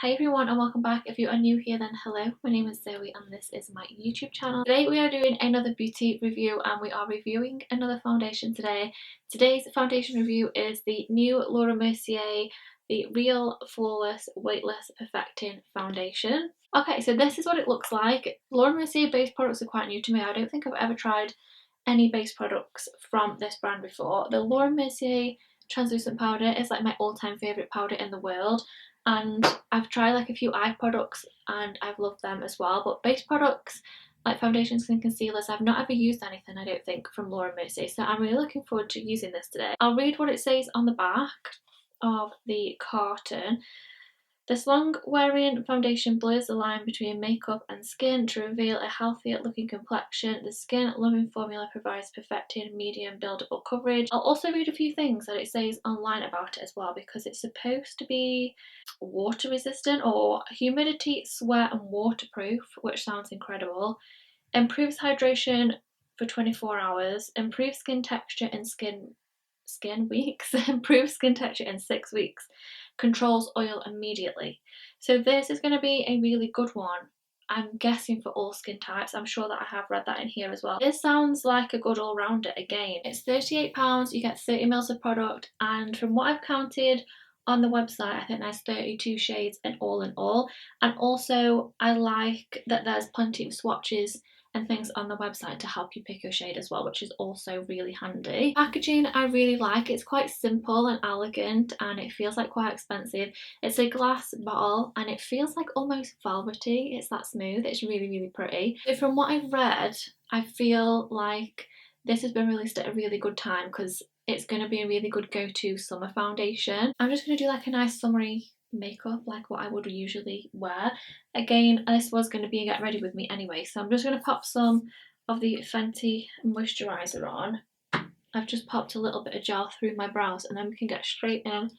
Hi everyone and welcome back. If you are new here then hello, my name is Zoe and this is my YouTube channel. Today we are doing another beauty review and we are reviewing another foundation today. Today's foundation review is the new Laura Mercier, the Real Flawless Weightless Perfecting Foundation. Okay, so this is what it looks like. Laura Mercier base products are quite new to me. I don't think I've ever tried any base products from this brand before. The Laura Mercier translucent powder is like my all-time favourite powder in the world, and I've tried like a few eye products and I've loved them as well, but base products like foundations and concealers, I've not ever used anything I don't think from Laura Mercier, so I'm really looking forward to using this today. I'll read what it says on the back of the carton. This long-wearing foundation blurs the line between makeup and skin to reveal a healthier looking complexion. The skin-loving formula provides perfecting medium buildable coverage. I'll also read a few things that it says online about it as well, because it's supposed to be water resistant or humidity, sweat and waterproof, which sounds incredible. Improves hydration for 24 hours, improves skin texture in skin weeks, improves skin texture in 6 weeks, controls oil immediately. So this is going to be a really good one. I'm guessing for all skin types. I'm sure that I have read that in here as well. This sounds like a good all-rounder again. It's £38, you get 30 mils of product, and from what I've counted on the website, I think there's 32 shades in all. And also I like that there's plenty of swatches and things on the website to help you pick your shade as well, which is also really handy. Packaging I really like. It's quite simple and elegant and it feels like quite expensive. It's a glass bottle and it feels like almost velvety. It's that smooth. It's really pretty. So from what I've read, I feel like this has been released at a really good time because it's going to be a really good go-to summer foundation. I'm just going to do like a nice summery makeup like what I would usually wear. Again, this was going to be a get ready with me anyway, so I'm just going to pop some of the Fenty moisturiser on. I've just popped a little bit of gel through my brows and then we can get straight in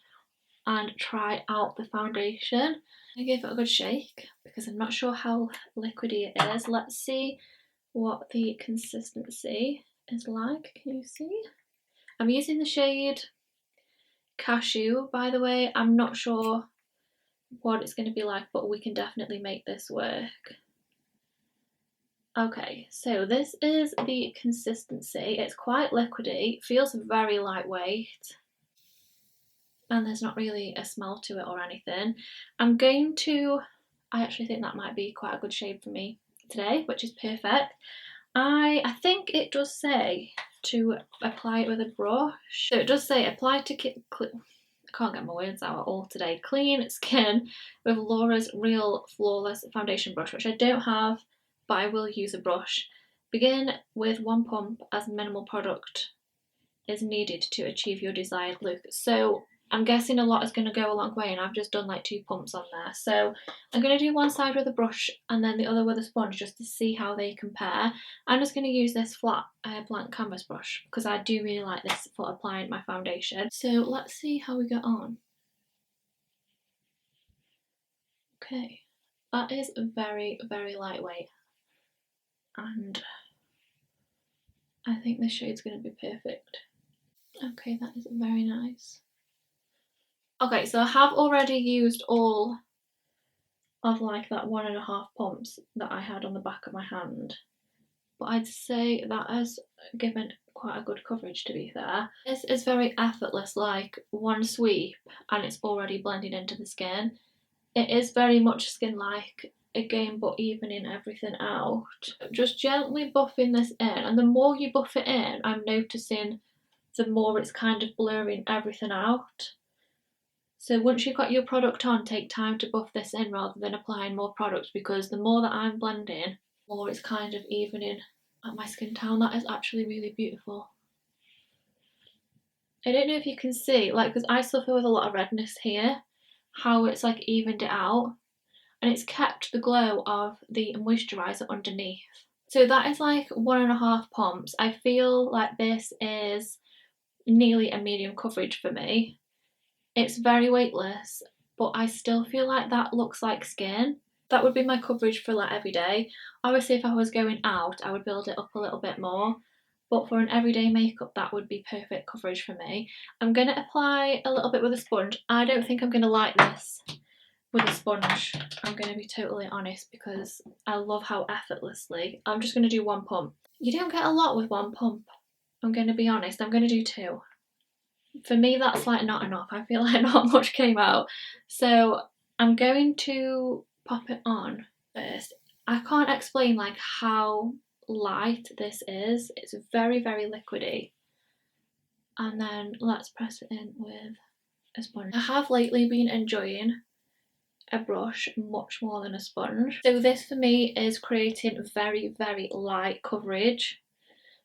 and try out the foundation. I give it a good shake because I'm not sure how liquidy it is. Let's see what the consistency is like. Can you see? I'm using the shade Cashew, by the way. I'm not sure what it's going to be like, but we can definitely make this work. Okay, so this is the consistency. It's quite liquidy, feels very lightweight, and there's not really a smell to it or anything. I actually think that might be quite a good shade for me today, which is perfect. I think it does say to apply it with a brush. So it does say apply to I can't get my words out at all today. Clean skin with Laura's Real Flawless Foundation Brush, which I don't have, but I will use a brush. Begin with one pump as minimal product is needed to achieve your desired look. So I'm guessing a lot is going to go a long way and I've just done like 2 pumps on there. So I'm going to do one side with a brush and then the other with a sponge just to see how they compare. I'm just going to use this flat blank canvas brush because I do really like this for applying my foundation. So let's see how we get on. Okay, that is very lightweight and I think this shade's going to be perfect. Okay, that is very nice. Okay, so I have already used all of like that 1.5 pumps that I had on the back of my hand, but I'd say that has given quite a good coverage, to be fair. This is very effortless, like one sweep and it's already blended into the skin. It is very much skin-like again, but evening everything out. Just gently buffing this in, and the more you buff it in, I'm noticing the more it's kind of blurring everything out. So once you've got your product on, take time to buff this in rather than applying more product, because the more that I'm blending, the more it's kind of evening at my skin tone. That is actually really beautiful. I don't know if you can see, like, because I suffer with a lot of redness here, how it's like evened it out and it's kept the glow of the moisturiser underneath. So that is like 1.5 pumps. I feel like this is nearly a medium coverage for me. It's very weightless, but I still feel like that looks like skin. That would be my coverage for like every day. Obviously if I was going out, I would build it up a little bit more, but for an everyday makeup that would be perfect coverage for me. I'm going to apply a little bit with a sponge. I don't think I'm going to like this with a sponge. I'm going to be totally honest because I love how effortlessly. I'm just going to do one pump. You don't get a lot with one pump. I'm going to be honest. I'm going to do two. For me, that's like not enough. I feel like not much came out. So I'm going to pop it on first. I can't explain like how light this is. It's very, very liquidy. And then let's press it in with a sponge. I have lately been enjoying a brush much more than a sponge. So this for me is creating very, very light coverage.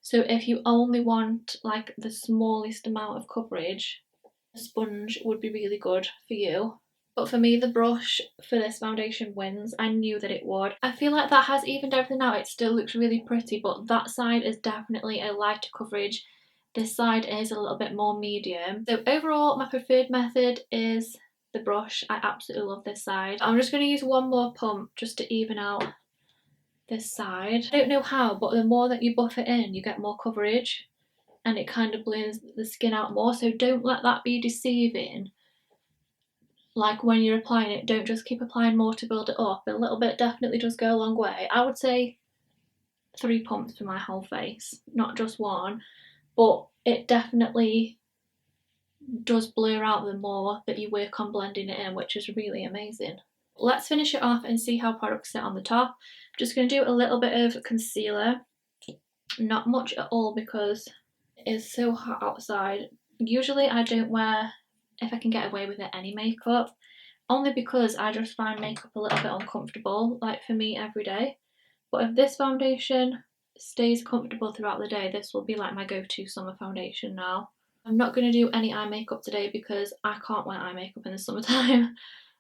So if you only want like the smallest amount of coverage, a sponge would be really good for you. But for me, the brush for this foundation wins. I knew that it would. I feel like that has evened everything out. It still looks really pretty, but that side is definitely a lighter coverage. This side is a little bit more medium. So overall, my preferred method is the brush. I absolutely love this side. I'm just going to use one more pump just to even out this side. I don't know how, but the more that you buff it in, you get more coverage and it kind of blends the skin out more. So don't let that be deceiving. Like when you're applying it, don't just keep applying more to build it up. A little bit definitely does go a long way. I would say 3 pumps for my whole face, not just one, but it definitely does blur out the more that you work on blending it in, which is really amazing. Let's finish it off and see how products sit on the top. I'm just going to do a little bit of concealer, not much at all because it is so hot outside. Usually I don't wear, if I can get away with it, any makeup, only because I just find makeup a little bit uncomfortable, like for me every day. But if this foundation stays comfortable throughout the day, this will be like my go-to summer foundation now. I'm not going to do any eye makeup today because I can't wear eye makeup in the summertime.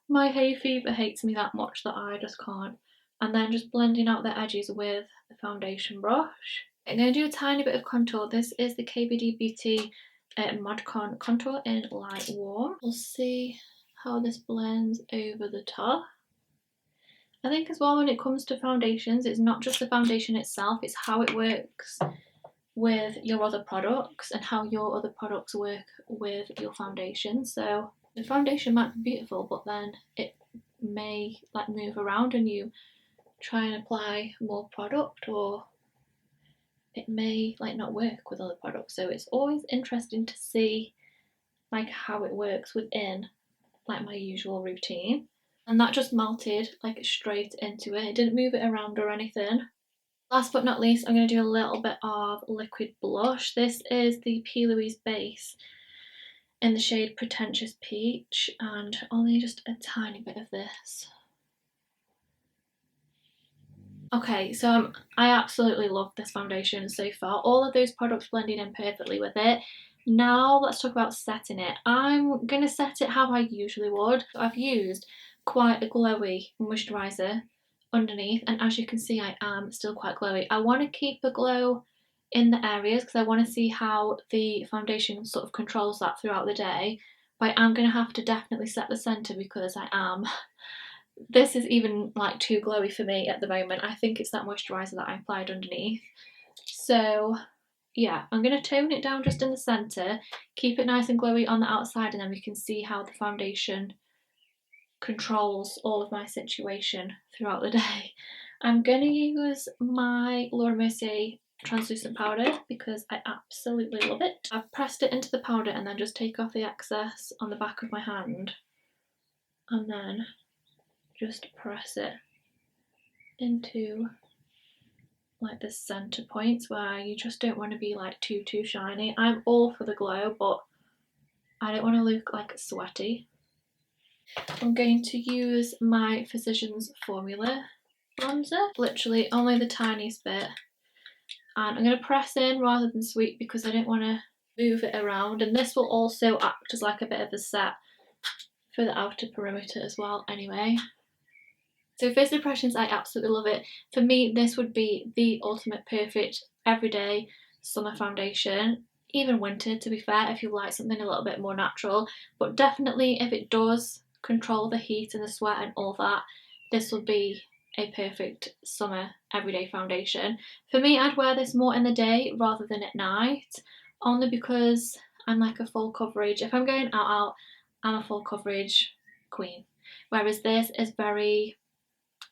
My hay fever hates me that much that I just can't. And then just blending out the edges with the foundation brush. I'm going to do a tiny bit of contour. This is the KBD Beauty Modcon Contour in Light Warm. We'll see how this blends over the top. I think as well when it comes to foundations, it's not just the foundation itself, it's how it works with your other products and how your other products work with your foundation. So the foundation might be beautiful, but then it may like move around and you try and apply more product, or it may like not work with other products. So it's always interesting to see like how it works within like my usual routine. And that just melted like straight into it. It didn't move it around or anything. Last but not least, I'm going to do a little bit of liquid blush. This is the P. Louise base in the shade Pretentious Peach, and only just a tiny bit of this. Okay, so I absolutely love this foundation so far. All of those products blending in perfectly with it. Now let's talk about setting it. I'm going to set it how I usually would. I've used quite a glowy moisturiser underneath, and as you can see I am still quite glowy. I want to keep the glow in the areas because I want to see how the foundation sort of controls that throughout the day, but I'm going to have to definitely set the centre because I am. This is even like too glowy for me at the moment. I think it's that moisturiser that I applied underneath. So yeah, I'm going to tone it down just in the centre, keep it nice and glowy on the outside, and then we can see how the foundation controls all of my situation throughout the day. I'm going to use my Laura Mercier translucent powder because I absolutely love it. I've pressed it into the powder and then just take off the excess on the back of my hand and then just press it into like the centre points where you just don't want to be like too shiny. I'm all for the glow, but I don't want to look like sweaty. I'm going to use my Physicians Formula bronzer, literally only the tiniest bit, and I'm going to press in rather than sweep because I don't want to move it around, and this will also act as like a bit of a set for the outer perimeter as well anyway. So first impressions, I absolutely love it. For me, this would be the ultimate perfect everyday summer foundation, even winter to be fair, if you like something a little bit more natural. But definitely if it does control the heat and the sweat and all that, this would be a perfect summer everyday foundation. For me, I'd wear this more in the day rather than at night, only because I'm like a full coverage. If I'm going out, I'm a full coverage queen. whereas this is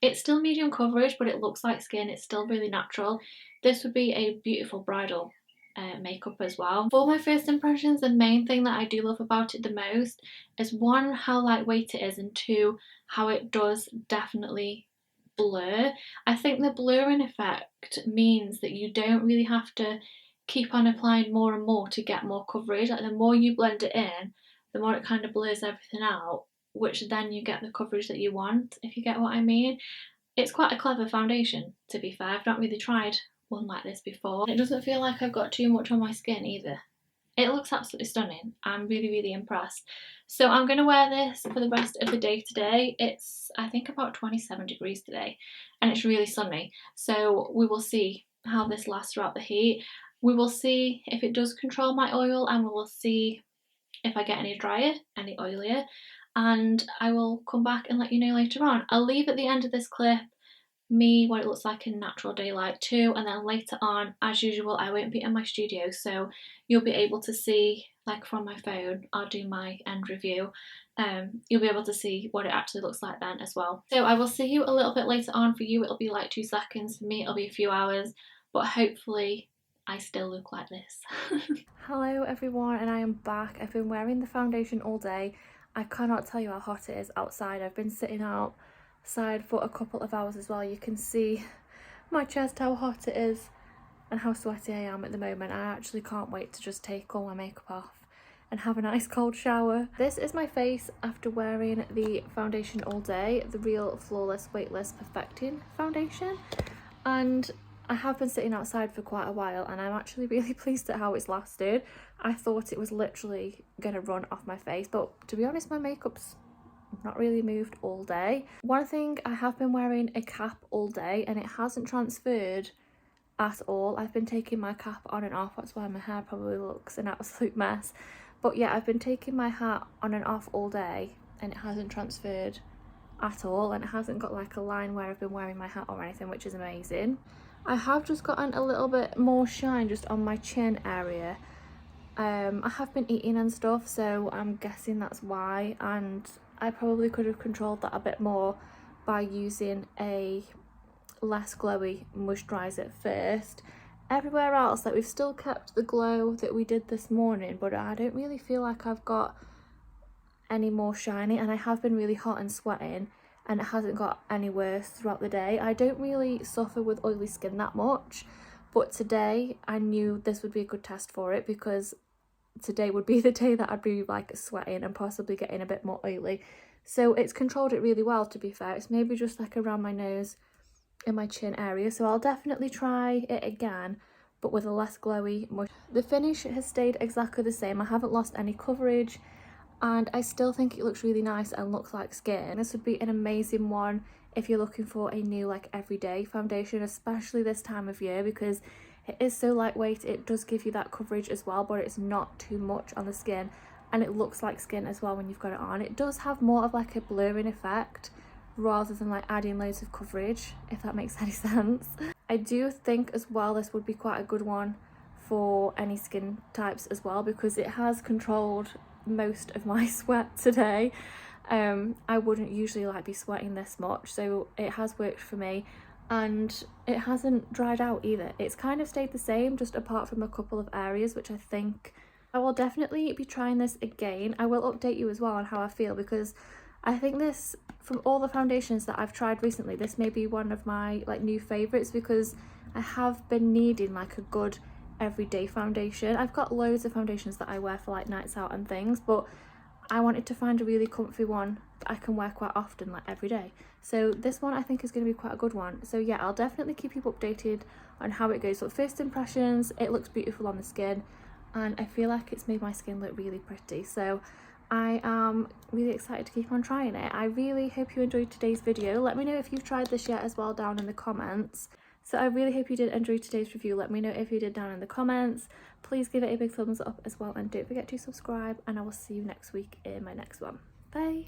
it's still medium coverage, but it looks like skin. It's still really natural. This would be a beautiful bridal makeup as well. For my first impressions, the main thing that I do love about it the most is one, how lightweight it is, and two, how it does definitely blur. I think the blurring effect means that you don't really have to keep on applying more and more to get more coverage. Like the more you blend it in, the more it kind of blurs everything out, which then you get the coverage that you want, if you get what I mean. It's quite a clever foundation, to be fair. I've not really tried one like this before. It doesn't feel like I've got too much on my skin either. It looks absolutely stunning. I'm really impressed. So I'm going to wear this for the rest of the day today. It's, I think, about 27 degrees today, and it's really sunny. So we will see how this lasts throughout the heat. We will see if it does control my oil, and we will see if I get any drier, any oilier, and I will come back and let you know later on. I'll leave at the end of this clip what it looks like in natural daylight too, and then later on, as usual, I won't be in my studio, so you'll be able to see, like from my phone, I'll do my end review. You'll be able to see what it actually looks like then as well. So I will see you a little bit later on. For you it'll be like 2 seconds, for me it'll be a few hours, but hopefully I still look like this. Hello everyone, and I am back. I've been wearing the foundation all day. I cannot tell you how hot it is outside. I've been sitting outside for a couple of hours as well. You can see my chest, how hot it is, and how sweaty I am at the moment. I actually can't wait to just take all my makeup off and have a nice cold shower. This is my face after wearing the foundation all day, the Real Flawless Weightless Perfecting foundation, and I have been sitting outside for quite a while, and I'm actually really pleased at how it's lasted. I thought it was literally going to run off my face, but to be honest, my makeup's not really moved all day. One thing, I have been wearing a cap all day and it hasn't transferred at all. I've been taking my cap on and off, that's why my hair probably looks an absolute mess. But yeah, I've been taking my hat on and off all day and it hasn't transferred at all, and it hasn't got like a line where I've been wearing my hat or anything, which is amazing. I have just gotten a little bit more shine just on my chin area. I have been eating and stuff, so I'm guessing that's why, and I probably could have controlled that a bit more by using a less glowy moisturiser first. Everywhere else, like, we've still kept the glow that we did this morning, but I don't really feel like I've got any more shiny, and I have been really hot and sweating, and it hasn't got any worse throughout the day. I don't really suffer with oily skin that much, but today I knew this would be a good test for it, because today would be the day that I'd be like sweating and possibly getting a bit more oily. So it's controlled it really well, to be fair. It's maybe just like around my nose in my chin area, so I'll definitely try it again, but with a less glowy. The finish has stayed exactly the same. I haven't lost any coverage, and I still think it looks really nice and looks like skin. This would be an amazing one if you're looking for a new like everyday foundation, especially this time of year, because it is so lightweight. It does give you that coverage as well, but it's not too much on the skin, and it looks like skin as well when you've got it on. It does have more of like a blurring effect rather than like adding loads of coverage, if that makes any sense. I do think as well this would be quite a good one for any skin types as well, because it has controlled most of my sweat today. I wouldn't usually like be sweating this much, so it has worked for me, and it hasn't dried out either. It's kind of stayed the same, just apart from a couple of areas, which I think I will definitely be trying this again. I will update you as well on how I feel, because I think this, from all the foundations that I've tried recently, this may be one of my like new favourites, because I have been needing like a good everyday foundation. I've got loads of foundations that I wear for like nights out and things, but I wanted to find a really comfy one that I can wear quite often, like every day. So this one I think is going to be quite a good one. So yeah, I'll definitely keep you updated on how it goes. So first impressions, it looks beautiful on the skin, and I feel like it's made my skin look really pretty. So I am really excited to keep on trying it. I really hope you enjoyed today's video. Let me know if you've tried this yet as well down in the comments. So I really hope you did enjoy today's review. Let me know if you did down in the comments. Please give it a big thumbs up as well, and don't forget to subscribe, and I will see you next week in my next one. Bye!